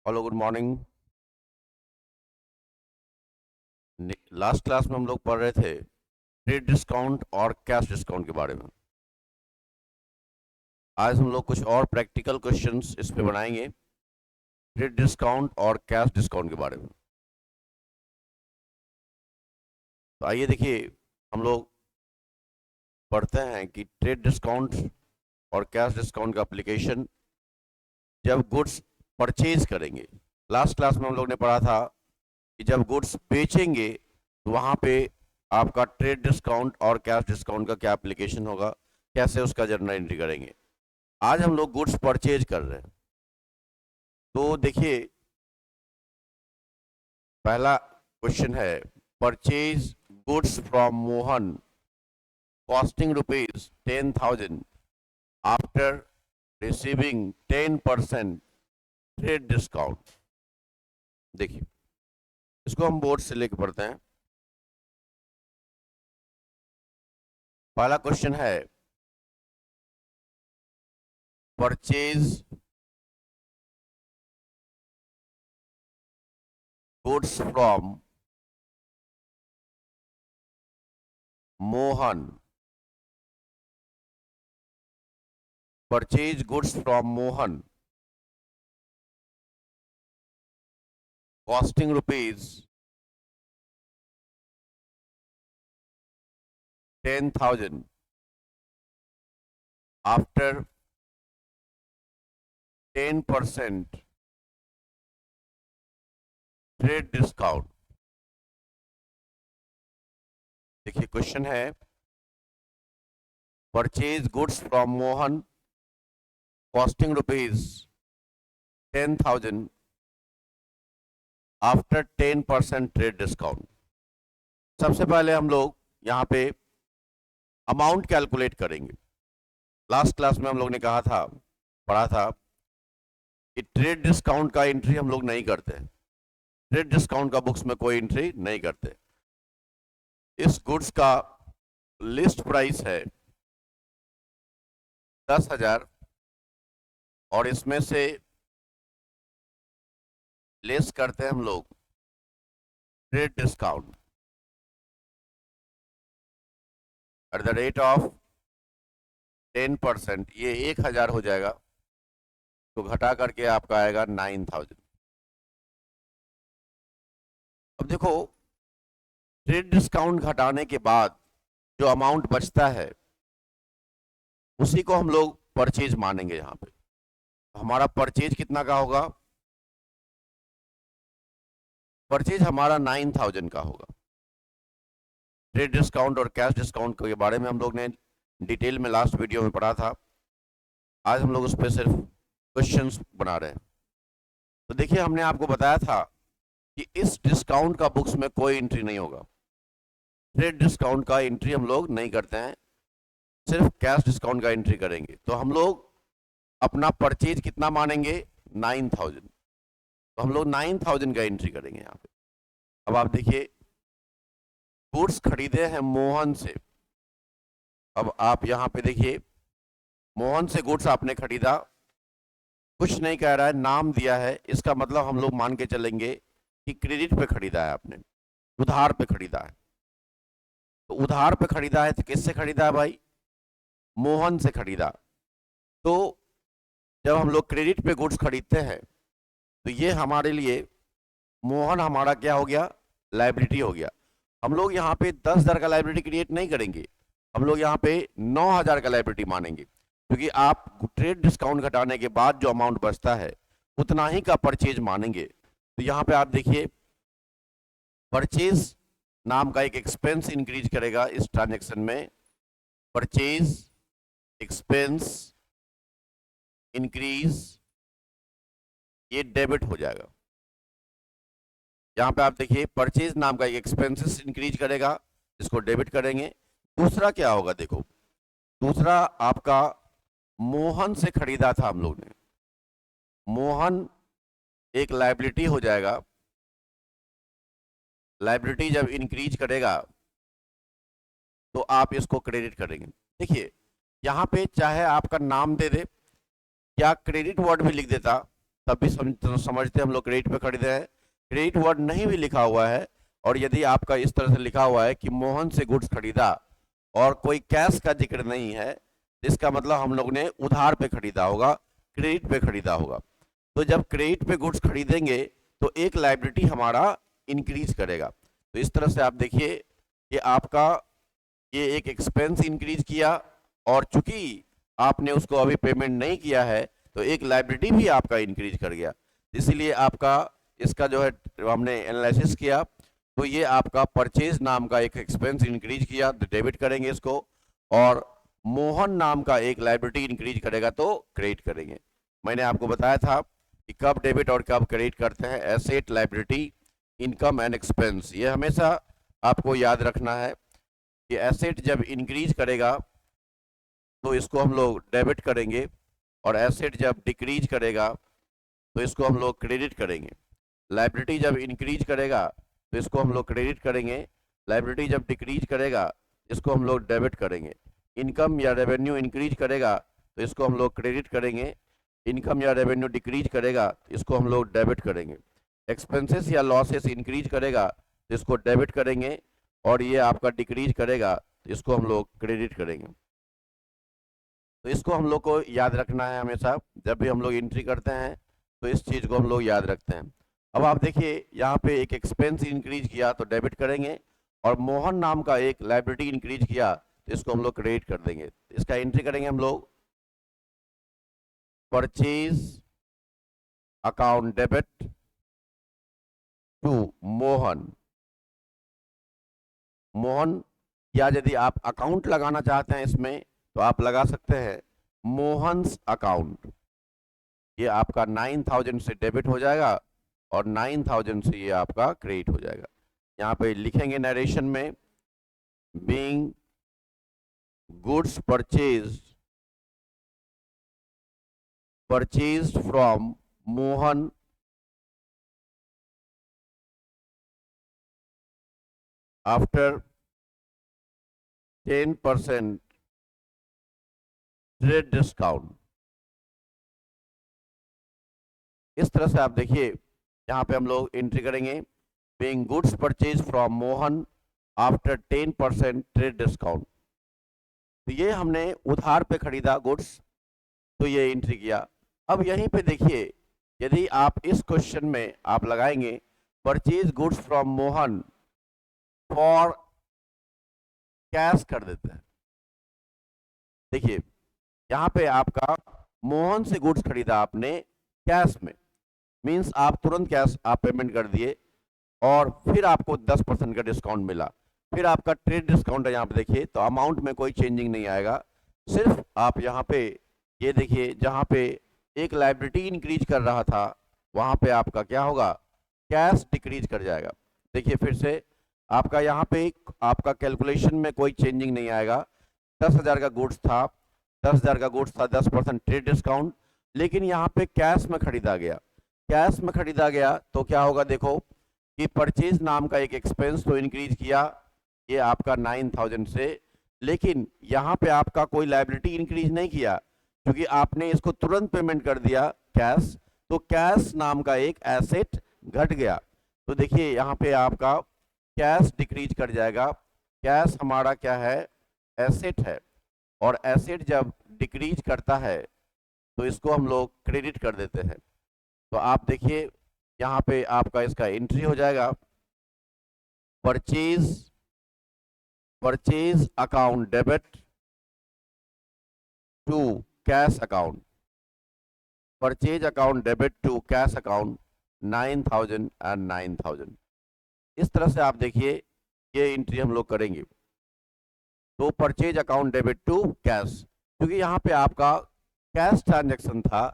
Hello, good morning. Last class में हम लोग पढ़ रहे थे ट्रेड डिस्काउंट और कैश डिस्काउंट के बारे में। आज हम लोग कुछ और प्रैक्टिकल क्वेश्चंस इस पे बनाएंगे ट्रेड डिस्काउंट और कैश डिस्काउंट के बारे में। तो आइए देखिए, हम लोग पढ़ते हैं कि ट्रेड डिस्काउंट और कैश डिस्काउंट का एप्लीकेशन जब गुड्स परचेज करेंगे। लास्ट क्लास में हम लोग ने पढ़ा था कि जब गुड्स बेचेंगे तो वहाँ पे आपका ट्रेड डिस्काउंट और कैश डिस्काउंट का क्या एप्लीकेशन होगा, कैसे उसका जर्नल एंट्री करेंगे। आज हम लोग गुड्स परचेज कर रहे हैं। तो देखिए, पहला क्वेश्चन है purchase goods from Mohan costing ₹10,000 after receiving 10% trade discount. देखिए, इसको हम बोर्ड से लेके पढ़ते हैं। पहला क्वेश्चन है purchase goods from Mohan. Purchase goods from Mohan costing ₹10,000 after 10% trade discount. देखिए, क्वेश्चन है purchase goods from Mohan costing ₹10,000 after 10% trade discount. सबसे पहले हम लोग यहाँ पे अमाउंट कैलकुलेट करेंगे। लास्ट क्लास में हम लोग ने कहा था, पढ़ा था कि ट्रेड डिस्काउंट का एंट्री हम लोग नहीं करते। ट्रेड डिस्काउंट का बुक्स में कोई एंट्री नहीं करते। इस गुड्स का लिस्ट प्राइस है 10,000 और इसमें से लेस करते हैं हम लोग trade discount at the rate of 10%। ये 1,000 हो जाएगा, तो घटा करके आपका आएगा 9,000। अब देखो, ट्रेड डिस्काउंट घटाने के बाद जो अमाउंट बचता है उसी को हम लोग परचेज मानेंगे। यहाँ पे हमारा परचेज कितना का होगा? परचेज हमारा 9,000 का होगा। ट्रेड डिस्काउंट और कैश डिस्काउंट के बारे में हम लोग ने डिटेल में लास्ट वीडियो में पढ़ा था। आज हम लोग उस पर सिर्फ क्वेश्चंस बना रहे हैं। तो देखिए, हमने आपको बताया था कि इस डिस्काउंट का बुक्स में कोई एंट्री नहीं होगा। ट्रेड डिस्काउंट का एंट्री हम लोग नहीं करते हैं, सिर्फ कैश डिस्काउंट का एंट्री करेंगे। तो हम लोग अपना परचेज कितना मानेंगे? 9,000। तो हम लोग 9,000 का एंट्री करेंगे यहाँ पे। अब आप देखिए, गुड्स खरीदे हैं मोहन से। अब आप यहाँ पे देखिए, मोहन से गुड्स आपने खरीदा, कुछ नहीं कह रहा है, नाम दिया है। इसका मतलब हम लोग मान के चलेंगे कि क्रेडिट पे खरीदा है आपने, उधार पे खरीदा है। तो उधार पे खरीदा है तो किससे खरीदा है भाई? मोहन से खरीदा। तो जब हम लोग क्रेडिट पे गुड्स खरीदते हैं तो ये हमारे लिए मोहन हमारा क्या हो गया? लायबिलिटी हो गया। हम लोग यहाँ पे 10,000 का लायबिलिटी क्रिएट नहीं करेंगे, हम लोग यहाँ पे 9,000 का लायबिलिटी मानेंगे, क्योंकि आप ट्रेड डिस्काउंट घटाने के बाद जो अमाउंट बचता है उतना ही का परचेज मानेंगे। तो यहाँ पे आप देखिए, परचेज नाम का एक एक्सपेंस इंक्रीज करेगा इस ट्रांजेक्शन में। परचेज एक्सपेंस इंक्रीज, ये डेबिट हो जाएगा। यहाँ पे आप देखिए, परचेज नाम का एक एक्सपेंसेस इंक्रीज करेगा, इसको डेबिट करेंगे। दूसरा क्या होगा? देखो, दूसरा आपका मोहन से खरीदा था हम लोग ने, मोहन एक लायबिलिटी हो जाएगा। लायबिलिटी जब इंक्रीज करेगा तो आप इसको क्रेडिट करेंगे। देखिए, यहाँ पे चाहे आपका नाम दे दे या क्रेडिट वर्ड भी लिख देता तब भी समझते हम लोग क्रेडिट पे खरीदे हैं। क्रेडिट वर्ड नहीं भी लिखा हुआ है और यदि आपका इस तरह से लिखा हुआ है कि मोहन से गुड्स खरीदा और कोई कैश का जिक्र नहीं है, इसका मतलब हम लोग ने उधार पे खरीदा होगा, क्रेडिट पे खरीदा होगा। तो जब क्रेडिट पे गुड्स खरीदेंगे तो एक लायबिलिटी हमारा इंक्रीज करेगा। तो इस तरह से आप देखिए कि आपका ये एक एक्सपेंस इंक्रीज किया और चूंकि आपने उसको अभी पेमेंट नहीं किया है तो एक लायबिलिटी भी आपका इंक्रीज कर गया। इसीलिए आपका इसका जो है हमने एनालिसिस किया तो ये आपका परचेज नाम का एक एक्सपेंस इंक्रीज किया तो डेबिट करेंगे इसको, और मोहन नाम का एक लायबिलिटी इंक्रीज करेगा तो क्रेडिट करेंगे। मैंने आपको बताया था कि कब डेबिट और कब क्रेडिट करते हैं, asset, liability, income and expense. ये हमेशा आपको याद रखना है कि एसेट जब इंक्रीज करेगा तो इसको हम लोग डेबिट करेंगे और एसेट जब डिक्रीज करेगा तो इसको हम लोग क्रेडिट करेंगे। लायबिलिटी जब इंक्रीज करेगा तो इसको हम लोग क्रेडिट करेंगे, लायबिलिटी जब डिक्रीज करेगा इसको हम लोग डेबिट करेंगे। इनकम या रेवेन्यू इंक्रीज करेगा तो इसको हम लोग क्रेडिट करेंगे, इनकम या रेवेन्यू डिक्रीज करेगा तो इसको हम लोग डेबिट करेंगे। एक्सपेंसेस या लॉसेस इंक्रीज करेगा तो इसको डेबिट करेंगे और ये आपका डिक्रीज करेगा तो इसको हम लोग क्रेडिट करेंगे। तो इसको हम लोग को याद रखना है हमेशा, जब भी हम लोग एंट्री करते हैं तो इस चीज़ को हम लोग याद रखते हैं। अब आप देखिए यहाँ पे एक एक्सपेंस इंक्रीज किया तो डेबिट करेंगे और मोहन नाम का एक लायबिलिटी इंक्रीज किया तो इसको हम लोग क्रेडिट कर देंगे। इसका एंट्री करेंगे हम लोग purchase account debit to Mohan. Mohan, या यदि आप अकाउंट लगाना चाहते हैं इसमें तो आप लगा सकते हैं मोहन्स अकाउंट। ये आपका 9000 से डेबिट हो जाएगा और 9000 से ये आपका क्रेडिट हो जाएगा। यहाँ पे लिखेंगे नरेशन में, being goods purchased from Mohan after 10% trade discount. इस तरह से आप देखिए यहाँ पे हम लोग एंट्री करेंगे, being goods purchase from Mohan after 10% trade discount. तो ये हमने उधार पे खरीदा गुड्स, तो ये एंट्री किया। अब यहीं पे देखिए यदि आप इस क्वेश्चन में आप लगाएंगे purchase goods from Mohan for cash कर देते हैं। देखिए यहाँ पे आपका मोहन से गुड्स खरीदा आपने कैश में, मींस आप तुरंत कैश आप पेमेंट कर दिए और फिर आपको 10% का डिस्काउंट मिला। फिर आपका ट्रेड डिस्काउंट है यहाँ पे देखिए, तो अमाउंट में कोई चेंजिंग नहीं आएगा। सिर्फ आप यहाँ पे ये देखिए जहाँ पे एक लायबिलिटी इंक्रीज कर रहा था वहाँ पे आपका क्या होगा, कैश डिक्रीज कर जाएगा। देखिए फिर से आपका यहाँ पे आपका कैलकुलेशन में कोई चेंजिंग नहीं आएगा। 10,000 का गुड्स था, 10,000 का गुड्स था, 10% ट्रेड डिस्काउंट, लेकिन यहाँ पे कैश में खरीदा गया। कैश में खरीदा गया तो क्या होगा, देखो कि परचेज नाम का एक एक्सपेंस तो इंक्रीज किया ये आपका 9000 से, लेकिन यहाँ पे आपका कोई लायबिलिटी इंक्रीज नहीं किया क्योंकि आपने इसको तुरंत पेमेंट कर दिया कैश, तो कैश नाम का एक एसेट घट गया। तो देखिए यहाँ पे आपका कैश डिक्रीज कर जाएगा। कैश हमारा क्या है, एसेट है, और एसेट जब डिक्रीज करता है तो इसको हम लोग क्रेडिट कर देते हैं। तो आप देखिए यहाँ पे आपका इसका एंट्री हो जाएगा purchase account debit to cash account, purchase account debit to cash account 9000 and 9000। इस तरह से आप देखिए ये एंट्री हम लोग करेंगे। तो purchase account debit to cash, क्योंकि यहाँ पे आपका कैश ट्रांजैक्शन था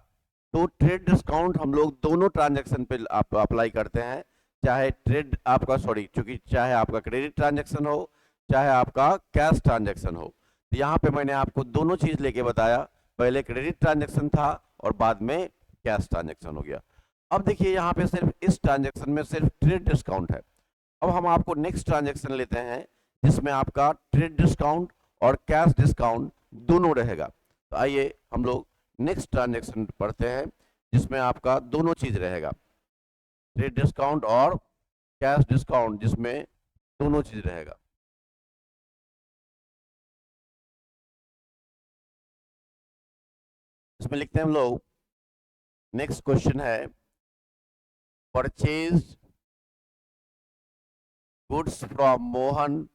तो ट्रेड डिस्काउंट हम लोग दोनों ट्रांजैक्शन पे आप अप्लाई करते हैं, चाहे ट्रेड आपका चूंकि चाहे आपका क्रेडिट ट्रांजैक्शन हो चाहे आपका कैश ट्रांजैक्शन हो। तो यहाँ पे मैंने आपको दोनों चीज लेके बताया, पहले क्रेडिट ट्रांजैक्शन था और बाद में कैश ट्रांजैक्शन हो गया। अब देखिए यहाँ पे सिर्फ इस ट्रांजैक्शन में सिर्फ ट्रेड डिस्काउंट है। अब हम आपको नेक्स्ट ट्रांजैक्शन लेते हैं जिसमें आपका ट्रेड डिस्काउंट और कैश डिस्काउंट दोनों रहेगा। तो आइए हम लोग नेक्स्ट ट्रांजैक्शन पढ़ते हैं जिसमें आपका दोनों चीज रहेगा, ट्रेड डिस्काउंट और कैश डिस्काउंट, जिसमें दोनों चीज रहेगा। इसमें लिखते हैं हम लोग, नेक्स्ट क्वेश्चन है, purchase goods from Mohan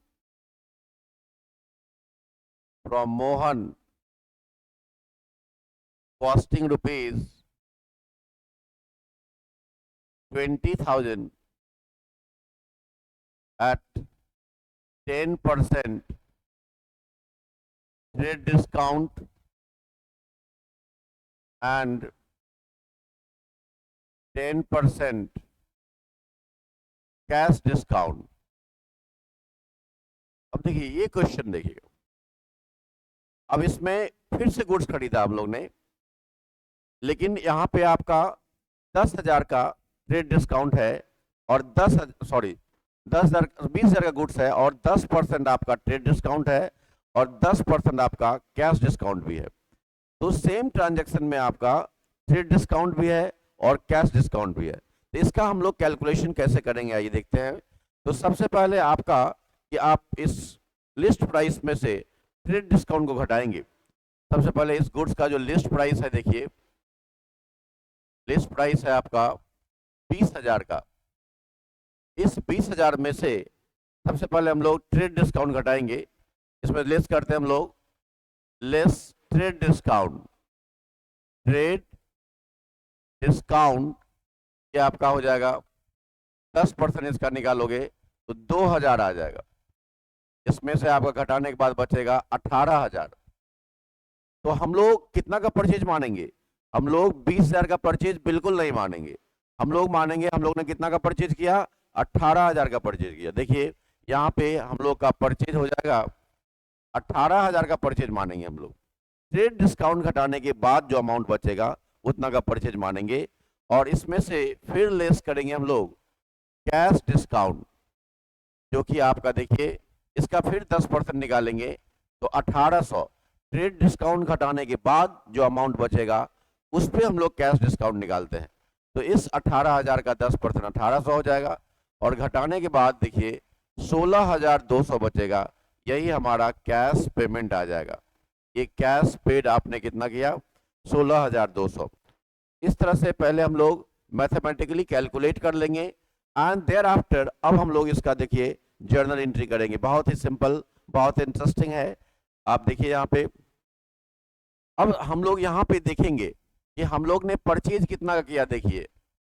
costing rupees 20,000 at 10% trade discount and 10% cash discount. अब देखिए ये क्वेश्चन देखिएगा, अब इसमें फिर से गुड्स खरीदा हम लोग ने, लेकिन यहाँ पे आपका 10,000 का ट्रेड डिस्काउंट है और 20,000 का गुड्स है और 10% आपका ट्रेड डिस्काउंट है और 10% आपका कैश डिस्काउंट भी है। तो सेम ट्रांजैक्शन में आपका ट्रेड डिस्काउंट भी है और कैश डिस्काउंट भी है। तो इसका हम लोग कैलकुलेशन कैसे करेंगे आइए देखते हैं। तो सबसे पहले आपका कि आप इस लिस्ट प्राइस में से ट्रेड डिस्काउंट को घटाएंगे। सबसे पहले इस गुड्स का जो लिस्ट प्राइस है, देखिए लिस्ट प्राइस है आपका 20,000 का। इस 20,000 में से सबसे पहले हम लोग ट्रेड डिस्काउंट घटाएंगे। इसमें लेस करते हैं हम लोग, less trade discount. Trade discount ये आपका हो जाएगा 10% इसका निकालोगे तो 2,000 आ जाएगा। इसमें से आपका घटाने के बाद बचेगा 18,000। तो हम लोग कितना का परचेज मानेंगे? हम लोग 20,000 का परचेज बिल्कुल नहीं मानेंगे। हम लोग मानेंगे, हम लोग ने कितना का परचेज किया? 18,000 का परचेज किया। देखिए यहाँ पे हम लोग का परचेज हो जाएगा 18,000 का परचेज मानेंगे हम लोग। ट्रेड डिस्काउंट घटाने के बाद जो अमाउंट बचेगा उतना का परचेज मानेंगे और इसमें से फिर लेस करेंगे हम लोग कैश डिस्काउंट, जो कि आपका देखिए इसका फिर 10% निकालेंगे तो 1800। ट्रेड डिस्काउंट घटाने के बाद जो अमाउंट बचेगा उस पर हम लोग कैश डिस्काउंट निकालते हैं। तो इस 18,000 का 10% 1800 हो जाएगा और घटाने के बाद देखिए 16,200 बचेगा। यही हमारा कैश पेमेंट आ जाएगा। ये कैश पेड आपने कितना किया? 16,200। इस तरह से पहले हम लोग मैथमेटिकली कैलकुलेट कर लेंगे एंड देयर आफ्टर अब हम लोग इसका देखिए जर्नल एंट्री करेंगे। बहुत ही सिंपल, बहुत इंटरेस्टिंग है। आप देखिए यहाँ पे, अब हम लोग यहाँ पे देखेंगे कि हम लोग ने परचेज कितना का किया। देखिए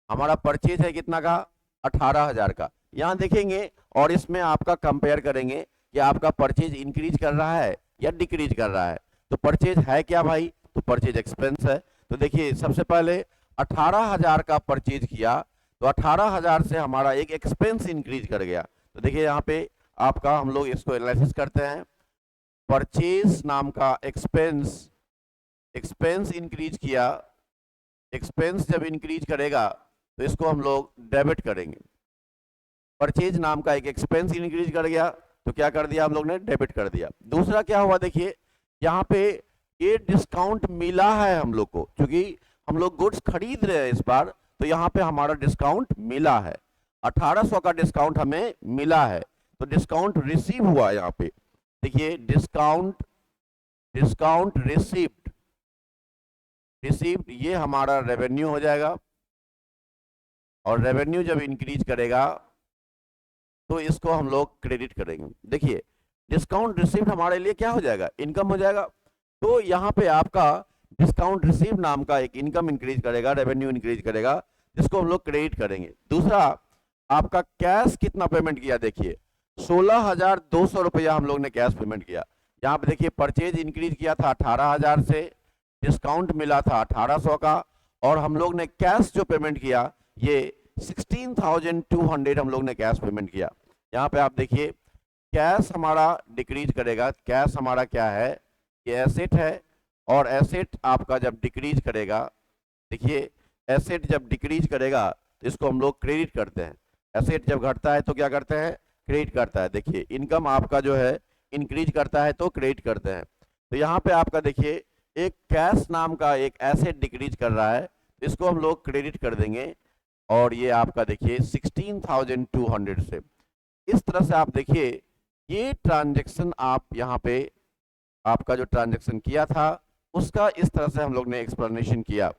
हमारा परचेज है कितना का? 18,000 का। यहाँ देखेंगे और इसमें आपका कंपेयर करेंगे कि आपका परचेज इंक्रीज कर रहा है या डिक्रीज कर रहा है। तो परचेज है क्या भाई? तो परचेज एक्सपेंस है। तो देखिए सबसे पहले 18,000 का परचेज किया तो 18,000 से हमारा एक एक्सपेंस इंक्रीज कर गया। तो देखिए यहाँ पे आपका हम लोग इसको एनालिसिस करते हैं। परचेज नाम का एक्सपेंस इंक्रीज किया। एक्सपेंस जब इंक्रीज करेगा तो इसको हम लोग डेबिट करेंगे। परचेज नाम का एक एक्सपेंस इंक्रीज कर गया तो क्या कर दिया हम लोग ने? डेबिट कर दिया। दूसरा क्या हुआ? देखिए यहाँ पे ये डिस्काउंट मिला है हम लोग को, क्योंकि हम लोग गुड्स खरीद रहे हैं इस बार, तो यहाँ पे हमारा डिस्काउंट मिला है। 1800 का डिस्काउंट हमें मिला है तो डिस्काउंट रिसीव हुआ। यहाँ पे देखिए डिस्काउंट रिसीव्ड ये हमारा रेवेन्यू हो जाएगा और रेवेन्यू जब इंक्रीज करेगा तो इसको हम लोग क्रेडिट करेंगे। देखिए डिस्काउंट रिसीव्ड हमारे लिए क्या हो जाएगा? इनकम हो जाएगा। तो यहाँ पे आपका डिस्काउंट रिसीव नाम का एक इनकम इंक्रीज करेगा, रेवेन्यू इंक्रीज करेगा, जिसको हम लोग क्रेडिट करेंगे। दूसरा आपका कैश कितना पेमेंट किया? देखिए 16,200 रुपया हम लोग ने कैश पेमेंट किया। यहाँ पे देखिए परचेज इंक्रीज किया था 18,000 से, डिस्काउंट मिला था 1800 का और हम लोग ने कैश जो पेमेंट किया ये 16,200 हम लोग ने कैश पेमेंट किया। यहाँ पे आप देखिए कैश हमारा डिक्रीज करेगा। कैश हमारा क्या है? ये एसेट है और एसेट आपका जब डिक्रीज करेगा, देखिए एसेट जब डिक्रीज करेगा तो इसको हम लोग क्रेडिट करते हैं। एसेट जब घटता है तो क्या करते हैं? क्रेडिट करता है। देखिए इनकम आपका जो है इंक्रीज करता है तो क्रेडिट करते हैं। तो यहाँ पे आपका देखिए एक कैश नाम का एक एसेट डिक्रीज कर रहा है, इसको हम लोग क्रेडिट कर देंगे और ये आपका देखिए 16,200 से। इस तरह से आप देखिए ये ट्रांजैक्शन आप यहाँ पे आपका जो ट्रांजैक्शन किया था उसका इस तरह से हम लोग ने एक्सप्लेनेशन किया।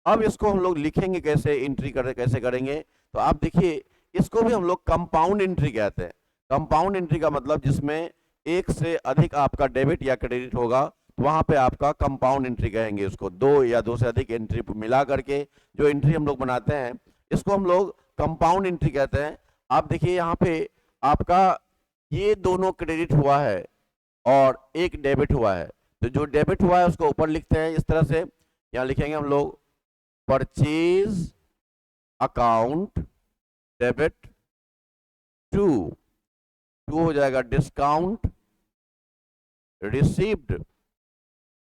अब इसको हम लोग लिखेंगे कैसे, एंट्री कैसे करेंगे, तो आप देखिए इसको भी हम लोग कंपाउंड एंट्री कहते हैं। कंपाउंड एंट्री का मतलब जिसमें एक से अधिक आपका डेबिट या क्रेडिट होगा तो वहां पे आपका कंपाउंड एंट्री कहेंगे उसको। दो या दो से अधिक एंट्री मिला करके जो एंट्री हम लोग बनाते हैं इसको हम लोग कंपाउंड एंट्री कहते हैं। आप देखिए यहाँ पे आपका ये दोनों क्रेडिट हुआ है और एक डेबिट हुआ है, तो जो डेबिट हुआ है उसको ऊपर लिखते हैं इस तरह से। यहाँ लिखेंगे हम लोग परचेज अकाउंट डेबिट टू हो जाएगा डिस्काउंट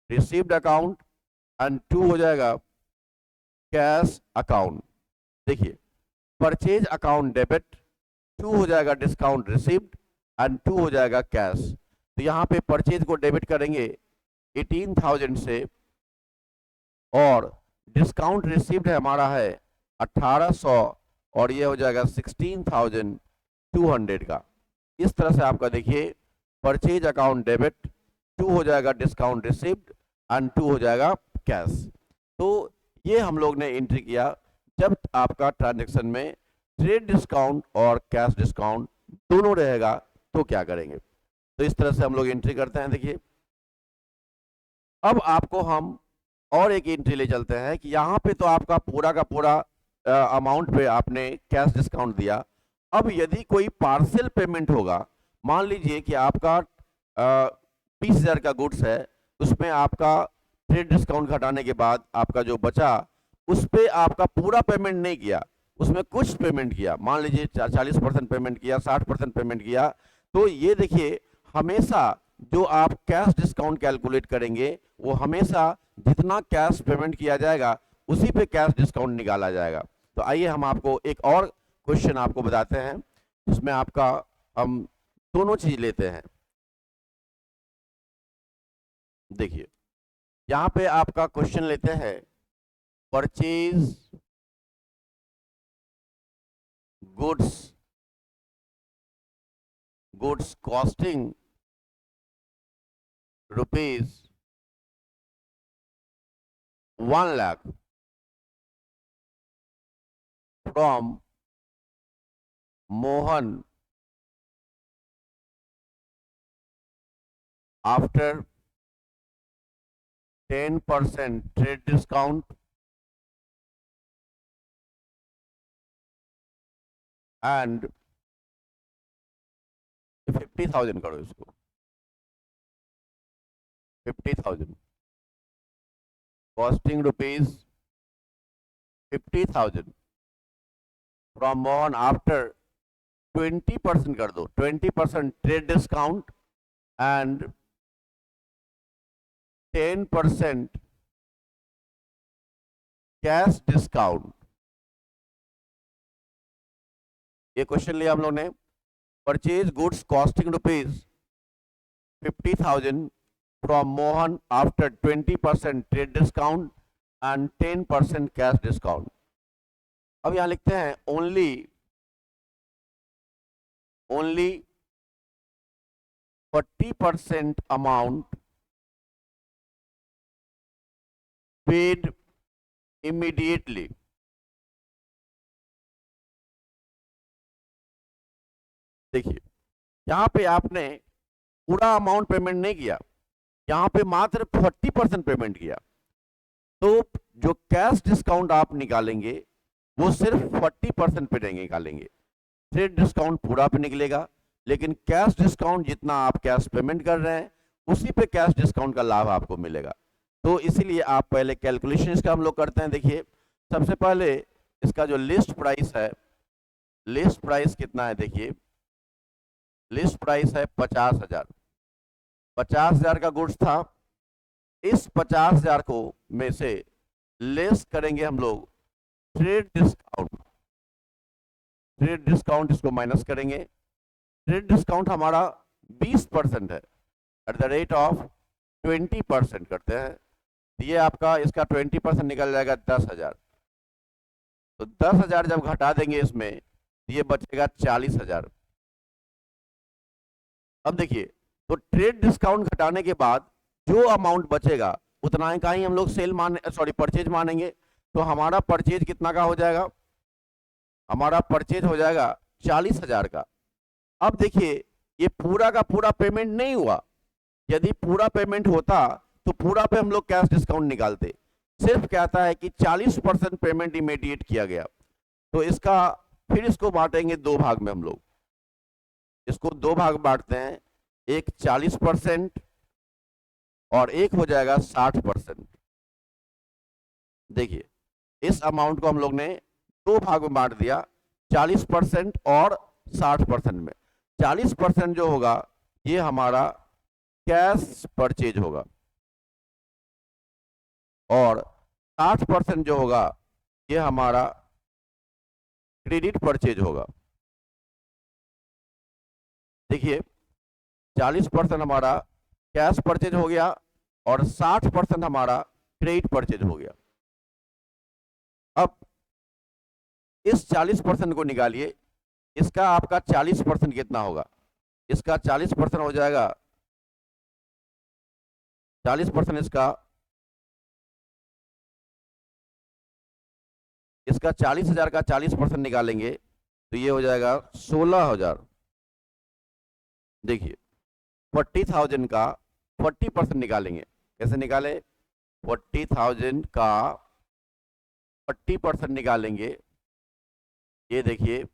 रिसीव्ड अकाउंट एंड 2 हो जाएगा कैश अकाउंट। देखिए परचेज अकाउंट डेबिट, 2 हो जाएगा डिस्काउंट रिसीव्ड एंड 2 हो जाएगा कैश। तो यहाँ पे परचेज को डेबिट करेंगे 18,000 से और डिस्काउंट रिसीव्ड है हमारा है 1800 और ये हो जाएगा 16,200 का। इस तरह से आपका देखिए परचेज अकाउंट डेबिट, 2 हो जाएगा डिस्काउंट रिसीव्ड एंड 2 हो जाएगा कैश। तो ये हम लोग ने एंट्री किया। जब आपका ट्रांजैक्शन में ट्रेड डिस्काउंट और कैश डिस्काउंट दोनों रहेगा तो क्या करेंगे, तो इस तरह से हम लोग एंट्री करते हैं। देखिए अब आपको हम और एक एंट्री ले चलते हैं कि यहाँ पे तो आपका पूरा का पूरा अमाउंट पे आपने कैश डिस्काउंट दिया। अब यदि कोई पार्शियल पेमेंट होगा, मान लीजिए कि आपका 20,000 का गुड्स है, उसमें आपका ट्रेड डिस्काउंट घटाने के बाद आपका जो बचा उस पे आपका पूरा पेमेंट नहीं किया, उसमें कुछ पेमेंट किया, मान लीजिए 40% पेमेंट किया, 60% पेमेंट किया, तो ये देखिए हमेशा जो आप कैश डिस्काउंट कैलकुलेट करेंगे वो हमेशा जितना कैश पेमेंट किया जाएगा उसी पे कैश डिस्काउंट निकाला जाएगा। तो आइए हम आपको एक और क्वेश्चन आपको बताते हैं जिसमें आपका हम दोनों चीज लेते हैं। देखिए यहाँ पे आपका क्वेश्चन लेते हैं purchase goods costing rupees 1 lakh from Mohan after 10% trade discount and 50,000 करो इसको 50,000 costing rupees 50,000 from Mohan after 20% कर दो, 20% trade discount and 10% cash discount. ये क्वेश्चन लिया हम लोग ने, purchase goods costing rupees 50,000 from Mohan after 20% trade discount and 10% cash discount. अब यहां लिखते हैं ओनली 40% अमाउंट पेड इमीडिएटली। देखिए यहां पे आपने पूरा अमाउंट पेमेंट नहीं किया, यहां पे मात्र 40% पेमेंट किया, तो जो कैश डिस्काउंट आप निकालेंगे वो सिर्फ 40% पे निकालेंगे। ट्रेड डिस्काउंट पूरा पे निकलेगा, लेकिन कैश डिस्काउंट जितना आप कैश पेमेंट कर रहे हैं उसी पे कैश डिस्काउंट का लाभ आपको मिलेगा। तो इसीलिए आप पहले कैलकुलेशन इसका हम लोग करते हैं। देखिए सबसे पहले इसका जो लिस्ट प्राइस है, लिस्ट प्राइस कितना है, देखिए लिस्ट प्राइस है 50,000। 50,000 का गुड्स था, इस 50,000 को में से लेस करेंगे हम लोग ट्रेड डिस्काउंट। ट्रेड डिस्काउंट इसको माइनस करेंगे। ट्रेड डिस्काउंट हमारा 20% है, एट द रेट ऑफ 20% करते हैं, ये आपका इसका 20% निकल जाएगा 10,000। तो 10,000 जब घटा देंगे इसमें तो ये बचेगा 40,000। अब देखिए, तो ट्रेड डिस्काउंट घटाने के बाद जो अमाउंट बचेगा उतना का ही हम लोग परचेज मानेंगे। तो हमारा परचेज कितना का हो जाएगा? हमारा परचेज हो जाएगा 40,000 का। अब देखिए, ये पूरा का पूरा पेमेंट नहीं हुआ। यदि पूरा पेमेंट होता तो पूरा पे हम लोग कैश डिस्काउंट निकालते। सिर्फ कहता है कि 40% पेमेंट इमीडिएट किया गया। तो इसका फिर इसको बांटेंगे दो भाग में हम लोग। इसको दो भाग बांटते हैं, एक 40% और एक हो जाएगा 60%। देखिए, इस अमाउंट को हम लोग ने दो भाग में बांट दिया, 40% और 60% में। 40% जो होगा ये हमारा कैश परचेज होगा और 60% जो होगा ये हमारा क्रेडिट परचेज होगा। देखिए, 40% हमारा कैश परचेज हो गया और 60% हमारा क्रेडिट परचेज हो गया। अब इस 40% को निकालिए, इसका आपका 40% कितना होगा? इसका 40% हो जाएगा, 40% इसका 40,000 का 40% निकालेंगे तो ये हो जाएगा 16,000। देखिए, 40,000 का 40% निकालेंगे, कैसे निकाले? 40,000 का 40% निकालेंगे, ये देखिए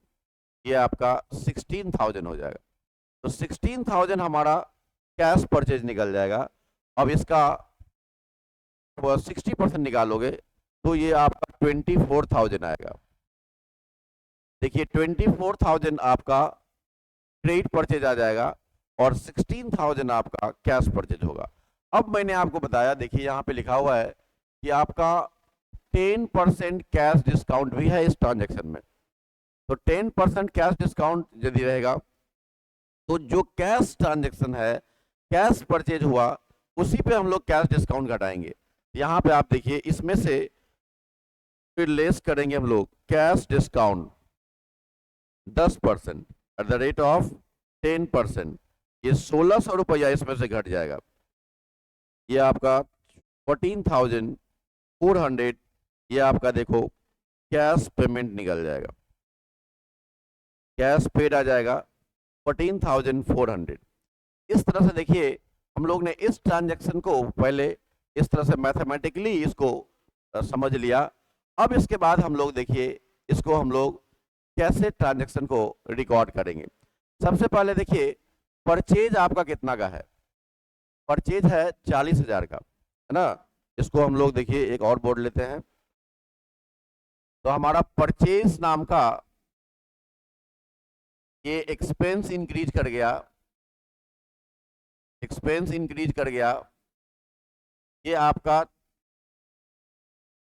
ये आपका 16,000 हो जाएगा। तो 16,000 हमारा कैश परचेज निकल जाएगा। अब इसका 60% निकालोगे तो ये आपका 24,000 आएगा। देखिए, 24,000 आपका क्रेडिट परचेज आ जाएगा और 16,000 आपका कैश परचेज होगा। अब मैंने आपको बताया, देखिए यहाँ पे लिखा हुआ है कि आपका 10% कैश डिस्काउंट भी है इस ट्रांजैक्शन में। तो 10% कैश डिस्काउंट यदि रहेगा तो जो कैश ट्रांजैक्शन है, कैश परचेज हुआ, उसी पे हम लोग कैश डिस्काउंट घटाएंगे। यहाँ पे आप देखिए, इसमें से फिर लेस करेंगे हम लोग cash discount 10% at the rate of 10%। ये 1,600 रुपया इसमें से घट जाएगा। ये आपका 14,400 ये आपका देखो कैश पेमेंट निकल जाएगा, कैश पेड आ जाएगा 14,400। इस तरह से देखिए, हम लोग ने इस ट्रांजैक्शन को पहले इस तरह से मैथमेटिकली इसको समझ लिया। अब इसके बाद हम लोग देखिए इसको हम लोग कैसे ट्रांजैक्शन को रिकॉर्ड करेंगे। सबसे पहले देखिए, परचेज आपका कितना का है? परचेज है 40,000 का, है ना। इसको हम लोग देखिए एक और बोर्ड लेते हैं। तो हमारा परचेज नाम का ये एक्सपेंस इंक्रीज कर गया, एक्सपेंस इंक्रीज कर गया। ये आपका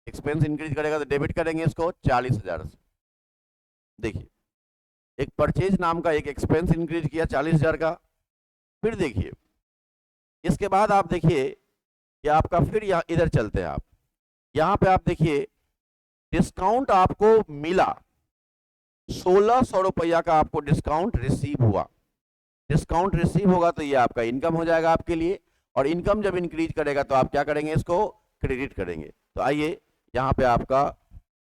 एक्सपेंस इंक्रीज करेगा तो डेबिट करेंगे इसको 40,000 से। देखिए, एक परचेज नाम का एक एक्सपेंस इंक्रीज किया 40,000 का। फिर देखिए, इसके बाद आप देखिए कि आपका फिर यहाँ इधर चलते हैं आप, यहाँ पे आप देखिए डिस्काउंट आपको मिला, 1,600 रुपया का आपको डिस्काउंट रिसीव हुआ। डिस्काउंट रिसीव होगा तो ये आपका इनकम हो जाएगा आपके लिए, और इनकम जब इंक्रीज करेगा तो आप क्या करेंगे? इसको क्रेडिट करेंगे। तो आइए यहाँ पे आपका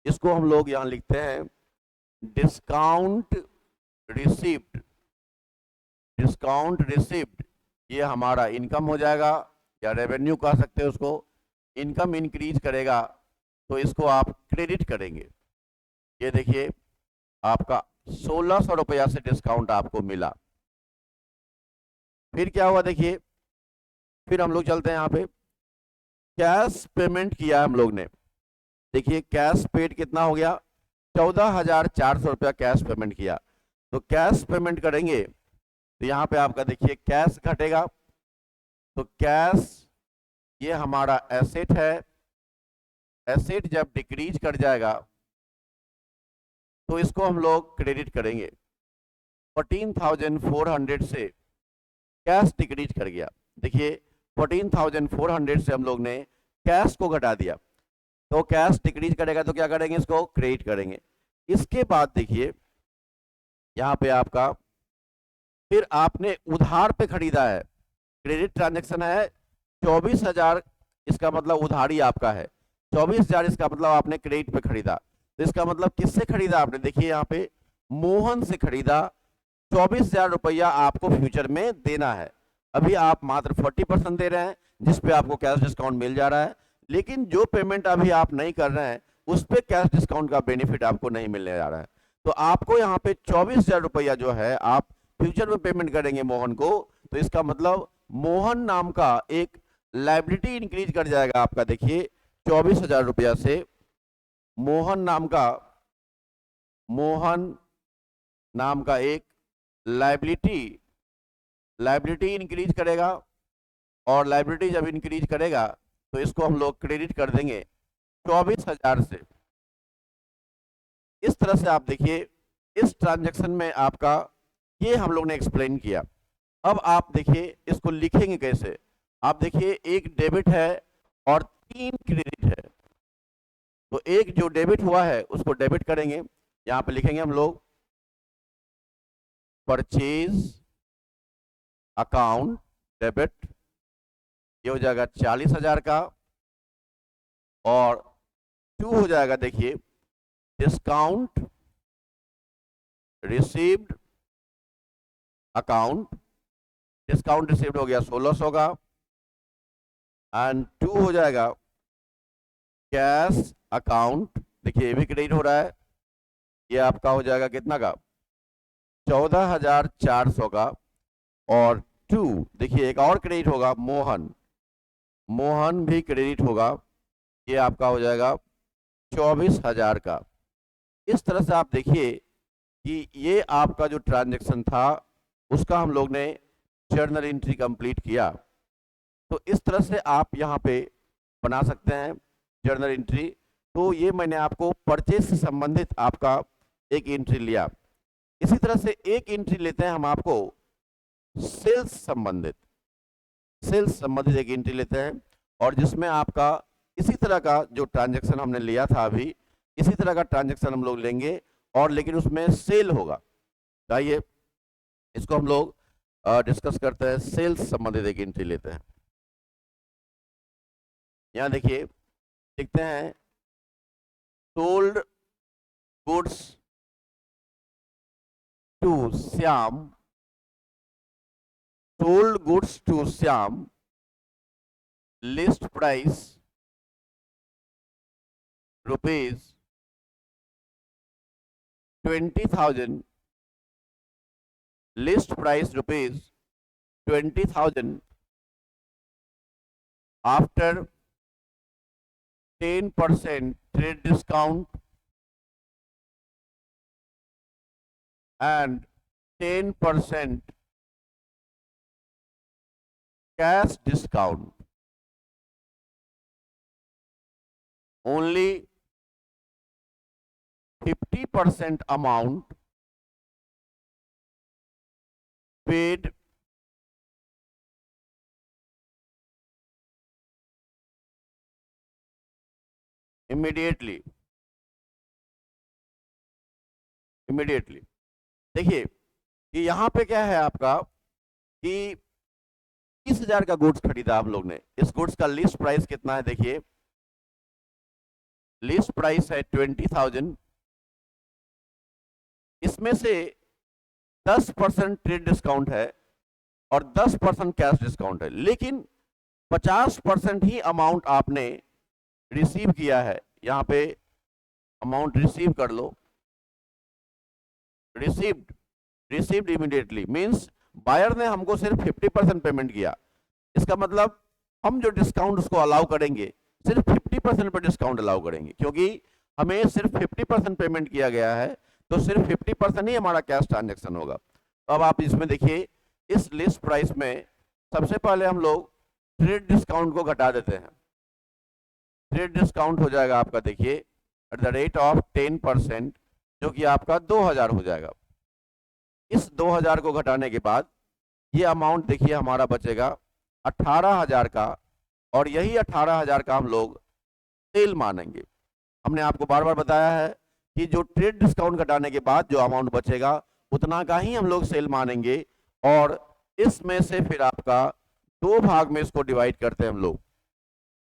इसको हम लोग यहाँ लिखते हैं डिस्काउंट रिसीव्ड। डिस्काउंट रिसीव्ड ये हमारा इनकम हो जाएगा, या रेवेन्यू कह सकते हैं उसको। इनकम इंक्रीज करेगा तो इसको आप क्रेडिट करेंगे। ये देखिए आपका 1,600 रुपया से डिस्काउंट आपको मिला। फिर क्या हुआ? देखिए, फिर हम लोग चलते हैं यहाँ पे, कैश पेमेंट किया हम लोग ने। देखिए, कैश पेड कितना हो गया? 14,400 रुपया कैश पेमेंट किया। तो कैश पेमेंट करेंगे तो यहाँ पे आपका देखिए कैश घटेगा। तो कैश ये हमारा एसेट है, एसेट जब डिक्रीज कर जाएगा तो इसको हम लोग क्रेडिट करेंगे। 14,400 से कैश डिक्रीज कर गया। देखिए, 14,400 से हम लोग ने कैश को घटा दिया। तो कैश डिक्रीज करेगा तो क्या करेंगे, इसको क्रेडिट करेंगे। इसके बाद देखिए यहाँ पे आपका, फिर आपने उधार पे खरीदा है, क्रेडिट ट्रांजेक्शन है 24,000, इसका मतलब उधारी आपका है 24,000, इसका मतलब आपने क्रेडिट पे खरीदा। तो इसका मतलब किससे खरीदा आपने, देखिए यहाँ पे मोहन से खरीदा, 24,000 रुपया आपको फ्यूचर में देना है। अभी आप मात्र 40% दे रहे हैं जिसपे आपको कैश डिस्काउंट मिल जा रहा है, लेकिन जो पेमेंट अभी आप नहीं कर रहे हैं उस पर कैश डिस्काउंट का बेनिफिट आपको नहीं मिलने जा रहा है। तो आपको यहाँ पे 24,000 रुपया जो है आप फ्यूचर में पेमेंट करेंगे मोहन को, तो इसका मतलब मोहन नाम का एक लायबिलिटी इंक्रीज कर जाएगा आपका। देखिए 24,000 रुपया से मोहन नाम का एक लायबिलिटी इंक्रीज करेगा, और लायबिलिटी जब इंक्रीज करेगा तो इसको हम लोग क्रेडिट कर देंगे 24,000 से। इस तरह से आप देखिए इस ट्रांजैक्शन में आपका ये हम लोग ने एक्सप्लेन किया। अब आप देखिए इसको लिखेंगे कैसे। आप देखिए एक डेबिट है और 3 क्रेडिट है, तो एक जो डेबिट हुआ है उसको डेबिट करेंगे, यहाँ पे लिखेंगे हम लोग परचेज अकाउंट डेबिट, ये हो जाएगा 40,000 का, और 2 हो जाएगा देखिए discount received account, discount received हो गया 1600 का, एंड 2 हो जाएगा कैश अकाउंट, देखिए ये भी क्रेडिट हो रहा है, ये आपका हो जाएगा कितना का 14,400 का, और 2 देखिए एक और क्रेडिट होगा मोहन भी क्रेडिट होगा, ये आपका हो जाएगा 24,000 का। इस तरह से आप देखिए कि ये आपका जो ट्रांजैक्शन था उसका हम लोग ने जर्नल एंट्री कंप्लीट किया। तो इस तरह से आप यहाँ पे बना सकते हैं जर्नल एंट्री। तो ये मैंने आपको परचेज से संबंधित आपका एक एंट्री लिया। इसी तरह से एक एंट्री लेते हैं हम आपको सेल्स संबंधित एक एंट्री लेते हैं, और जिसमें आपका इसी तरह का जो ट्रांजैक्शन हमने लिया था अभी, इसी तरह का ट्रांजैक्शन हम लोग लेंगे, और लेकिन उसमें सेल होगा। आइए इसको हम लोग डिस्कस करते हैं। सेल्स संबंधित एक एंट्री लेते हैं। यहाँ देखिए लिखते हैं sold goods to Shyam, sold goods to Shyam, list price rupees 20,000, list price rupees 20,000 after 10% trade discount and 10% cash discount. Only 50% amount paid immediately. देखिए कि यहाँ पे क्या है आपका कि 30,000 का गुड्स खरीदा आप लोग ने। इस गुड्स का लिस्ट प्राइस कितना है, देखिए लिस्ट प्राइस है 20,000, इसमें से 10% ट्रेड डिस्काउंट है और 10% कैश डिस्काउंट है, लेकिन 50% ही अमाउंट आपने रिसीव किया है। यहाँ पे अमाउंट रिसीव कर लो, रिसीव्ड इमीडिएटली मींस बायर ने हमको सिर्फ 50% पेमेंट किया। इसका मतलब हम जो डिस्काउंट उसको अलाउ करेंगे सिर्फ 50% पर डिस्काउंट अलाउ करेंगे, क्योंकि हमें सिर्फ 50% पेमेंट किया गया है, तो सिर्फ 50% ही हमारा कैश ट्रांजैक्शन होगा। तो अब आप इसमें देखिए इस लिस्ट प्राइस में सबसे पहले हम लोग ट्रेड डिस्काउंट को घटा देते हैं। ट्रेड डिस्काउंट हो जाएगा आपका देखिए एट द रेट ऑफ 10%, जो कि आपका 2,000 हो जाएगा। इस 2,000 को घटाने के बाद ये अमाउंट देखिए हमारा बचेगा 18,000 का, और यही 18,000 का हम लोग सेल मानेंगे। हमने आपको बार बार बताया है कि जो ट्रेड डिस्काउंट घटाने के बाद जो अमाउंट बचेगा उतना का ही हम लोग सेल मानेंगे, और इसमें से फिर आपका दो भाग में इसको डिवाइड करते हैं हम लोग।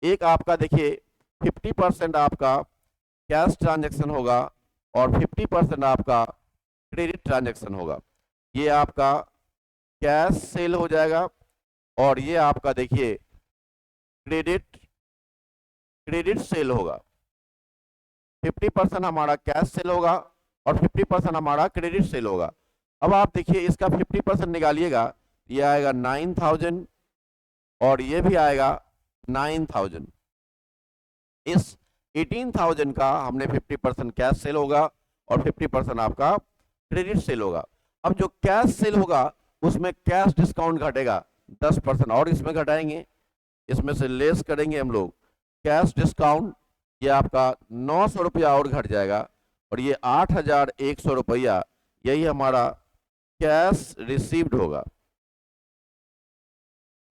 एक आपका देखिए 50% आपका कैश ट्रांजैक्शन होगा और 50% आपका क्रेडिट ट्रांजैक्शन होगा। ये आपका कैश सेल हो जाएगा और ये आपका देखिए क्रेडिट सेल होगा। 50% हमारा कैश सेल होगा और 50% हमारा क्रेडिट सेल होगा। अब आप देखिए इसका 50% निकालिएगा, ये आएगा 9000 और ये भी आएगा 9000। इस 18000 का हमने 50% कैश सेल होगा और 50% आपका क्रेडिट सेल होगा। अब जो कैश सेल होगा उसमें कैश डिस्काउंट घटेगा 10% और इसमें घटाएंगे, इसमें से लेस करेंगे हम लोग कैश डिस्काउंट, ये आपका 900 रुपया और घट जाएगा और ये 8100 रुपया यही हमारा कैश रिसीव्ड होगा।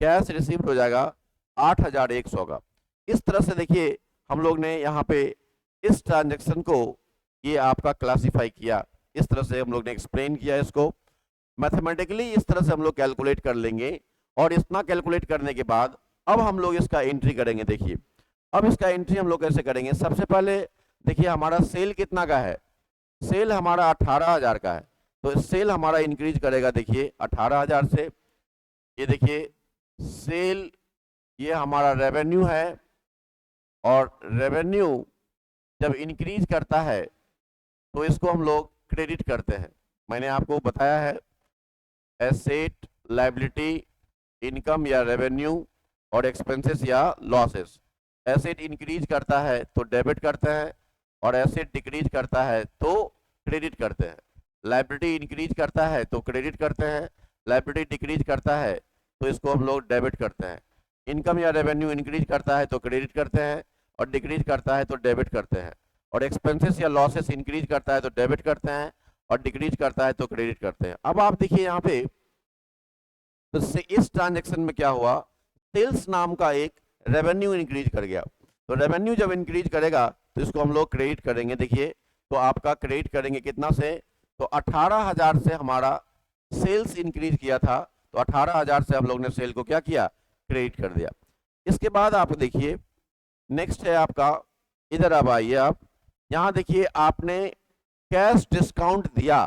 कैश रिसीव्ड हो जाएगा 8100 का। इस तरह से देखिए हम लोग ने यहाँ पे इस ट्रांजैक्शन को ये आपका क्लासिफाई किया, इस तरह से हम लोग ने एक्सप्लेन किया इसको मैथमेटिकली। इस तरह से हम लोग कैलकुलेट कर लेंगे और इतना कैलकुलेट करने के बाद अब हम लोग इसका एंट्री करेंगे। देखिए अब इसका एंट्री हम लोग कैसे करेंगे। सबसे पहले देखिए हमारा सेल कितना का है, सेल हमारा 18000 का है, तो सेल हमारा इंक्रीज करेगा देखिए 18000 से। ये देखिए सेल ये हमारा रेवेन्यू है और रेवेन्यू जब इंक्रीज करता है तो इसको हम लोग क्रेडिट करते हैं। मैंने आपको बताया है एसेट, लायबिलिटी, इनकम या रेवेन्यू और एक्सपेंसेस या लॉसेस। एसेट इंक्रीज करता है तो डेबिट करते हैं और एसेट डिक्रीज करता है तो क्रेडिट करते हैं। लायबिलिटी इंक्रीज करता है तो क्रेडिट करते हैं, लायबिलिटी डिक्रीज करता है तो इसको हम लोग डेबिट करते हैं। इनकम या रेवेन्यू इंक्रीज करता है तो क्रेडिट करते हैं और डिक्रीज करता है तो डेबिट करते हैं, और एक्सपेंसेस या लॉसेस इंक्रीज करता है तो डेबिट करते हैं और डिक्रीज करता है तो क्रेडिट करते हैं। अब आप देखिए यहाँ पे तो इस ट्रांजैक्शन में क्या हुआ, सेल्स नाम का एक रेवेन्यू इंक्रीज कर गया। तो रेवेन्यू जब इंक्रीज करेगा तो इसको हम लोग क्रेडिट करेंगे। देखिए तो आपका क्रेडिट करेंगे कितना से, तो 18000 से हमारा सेल्स इंक्रीज किया था तो 18000 से हम लोग ने सेल को क्या किया, क्रेडिट कर दिया। इसके बाद आप देखिए नेक्स्ट है आपका, इधर अब आइए आप, यहाँ देखिए आपने कैश डिस्काउंट दिया,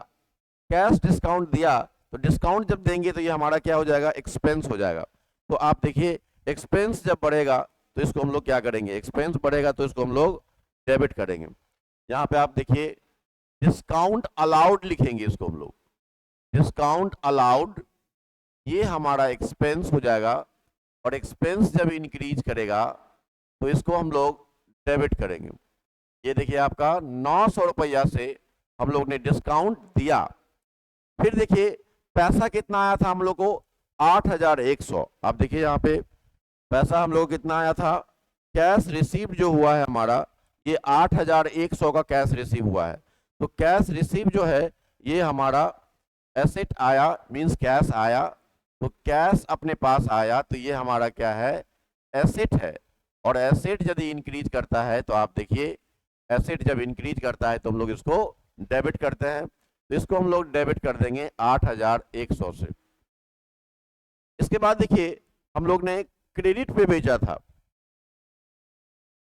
कैश डिस्काउंट दिया तो डिस्काउंट जब देंगे तो ये हमारा क्या हो जाएगा, एक्सपेंस हो जाएगा। तो आप देखिए एक्सपेंस जब बढ़ेगा तो इसको हम लोग क्या करेंगे, एक्सपेंस बढ़ेगा तो इसको हम लोग डेबिट करेंगे। यहाँ पे आप देखिए डिस्काउंट अलाउड लिखेंगे, इसको हम लोग डिस्काउंट अलाउड, ये हमारा एक्सपेंस हो जाएगा और एक्सपेंस जब इंक्रीज करेगा तो इसको हम लोग डेबिट करेंगे। ये देखिए आपका 900 रुपया से हम लोग ने डिस्काउंट दिया। फिर देखिए पैसा कितना आया था हम लोग को, 8100। आप देखिए यहाँ पे पैसा हम लोग कितना आया था, कैश रिसीव जो हुआ है हमारा ये 8100 का कैश रिसीव हुआ है। तो कैश रिसीव जो है ये हमारा एसेट आया, मींस कैश आया, तो कैश अपने पास आया तो ये हमारा क्या है, एसेट है। और एसेट यदि इंक्रीज करता है तो आप देखिए एसेट जब इंक्रीज करता है तो हम लोग इसको डेबिट करते हैं, तो इसको हम लोग डेबिट कर देंगे 8100 से। इसके बाद देखिए हम लोग ने क्रेडिट पे बेचा था,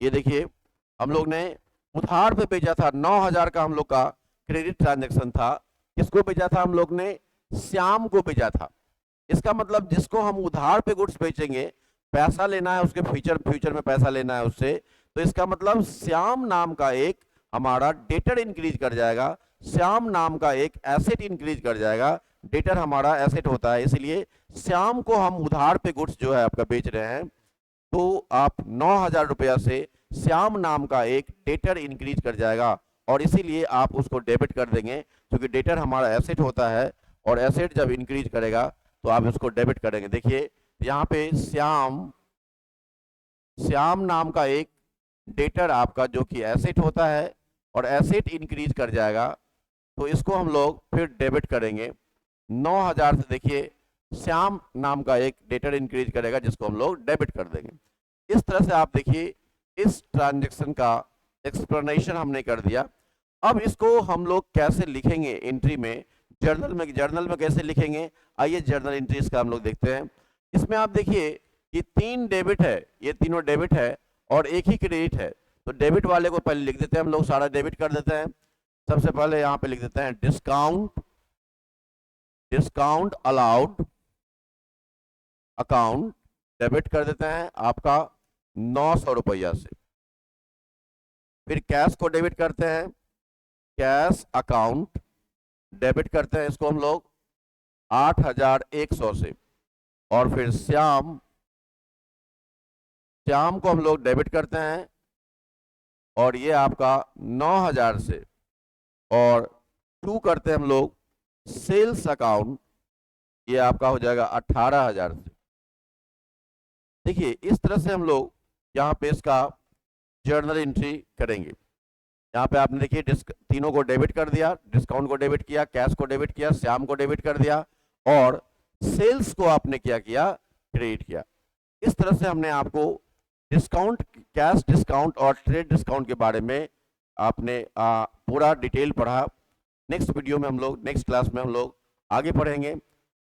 ये देखिए हम लोग ने उधार पे बेचा था, 9000 का हम लोग का क्रेडिट ट्रांजैक्शन था। किसको बेचा था हम लोग ने, श्याम को बेचा था। इसका मतलब जिसको हम उधार पे गुड्स बेचेंगे, पैसा लेना है उसके फ्यूचर में पैसा लेना है उससे, तो इसका मतलब श्याम नाम का एक हमारा डेटर इंक्रीज कर जाएगा, श्याम नाम का एक एसेट इंक्रीज कर जाएगा। डेटर हमारा एसेट होता है, इसलिए श्याम को हम उधार पे गुड्स जो है आपका बेच रहे हैं, तो आप 9000 रुपया से श्याम नाम का एक डेटर इंक्रीज कर जाएगा और इसीलिए आप उसको डेबिट कर देंगे, क्योंकि डेटर हमारा एसेट होता है और एसेट जब इंक्रीज करेगा तो आप उसको डेबिट करेंगे। देखिए यहाँ पे श्याम नाम का एक डेटर आपका जो कि एसेट होता है और एसेट इंक्रीज कर जाएगा, तो इसको हम लोग फिर डेबिट करेंगे 9000 से। देखिए श्याम नाम का एक डेटर इंक्रीज करेगा जिसको हम लोग डेबिट कर देंगे। इस तरह से आप देखिए इस ट्रांजैक्शन का एक्सप्लेनेशन हमने कर दिया। अब इसको हम लोग कैसे लिखेंगे एंट्री में, जर्नल में कैसे लिखेंगे, आइए जर्नल एंट्रीज का हम लोग देखते हैं। इसमें आप देखिए कि 3 डेबिट है, ये तीनों डेबिट है और एक ही क्रेडिट है। तो डेबिट वाले को पहले लिख देते हैं हम लोग, सारा डेबिट कर देते हैं। सबसे पहले यहाँ पे लिख देते हैं डिस्काउंट अलाउड अकाउंट, डेबिट कर देते हैं आपका 900 रुपया से। फिर कैश को डेबिट करते हैं, कैश अकाउंट डेबिट करते हैं इसको हम लोग 8100 से। और फिर श्याम को हम लोग डेबिट करते हैं और ये आपका 9000 से। और 2 करते हैं हम लोग सेल्स अकाउंट, ये आपका हो जाएगा 18000 से। देखिए इस तरह से हम लोग यहाँ पे इसका जर्नल एंट्री करेंगे। यहाँ पे आपने देखिए तीनों को डेबिट कर दिया, डिस्काउंट को डेबिट किया, कैश को डेबिट किया, श्याम को डेबिट कर दिया और सेल्स को आपने क्या किया, क्रेडिट किया। इस तरह से हमने आपको डिस्काउंट, कैश डिस्काउंट और ट्रेड डिस्काउंट के बारे में आपने पूरा डिटेल पढ़ा। नेक्स्ट वीडियो में हम लोग, नेक्स्ट क्लास में हम लोग आगे पढ़ेंगे।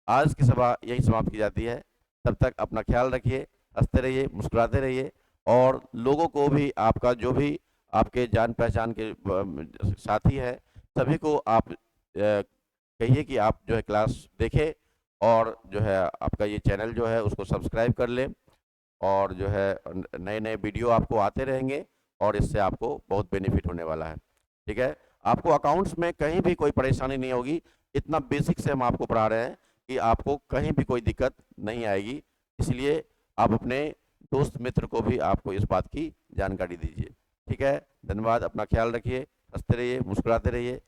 आज की सभा यही समाप्त की जाती है। तब तक अपना ख्याल रखिए, हंसते रहिए, मुस्कुराते रहिए और लोगों को भी, आपका जो भी आपके जान पहचान के साथी हैं सभी को आप कहिए कि आप जो है क्लास देखें और जो है आपका ये चैनल जो है उसको सब्सक्राइब कर लें और जो है नए नए वीडियो आपको आते रहेंगे और इससे आपको बहुत बेनिफिट होने वाला है। ठीक है, आपको अकाउंट्स में कहीं भी कोई परेशानी नहीं होगी। इतना बेसिक से हम आपको पढ़ा रहे हैं कि आपको कहीं भी कोई दिक्कत नहीं आएगी। इसलिए आप अपने दोस्त मित्र को भी आपको इस बात की जानकारी दीजिए। ठीक है, धन्यवाद, अपना ख्याल रखिए, हंसते रहिए, मुस्कुराते रहिए।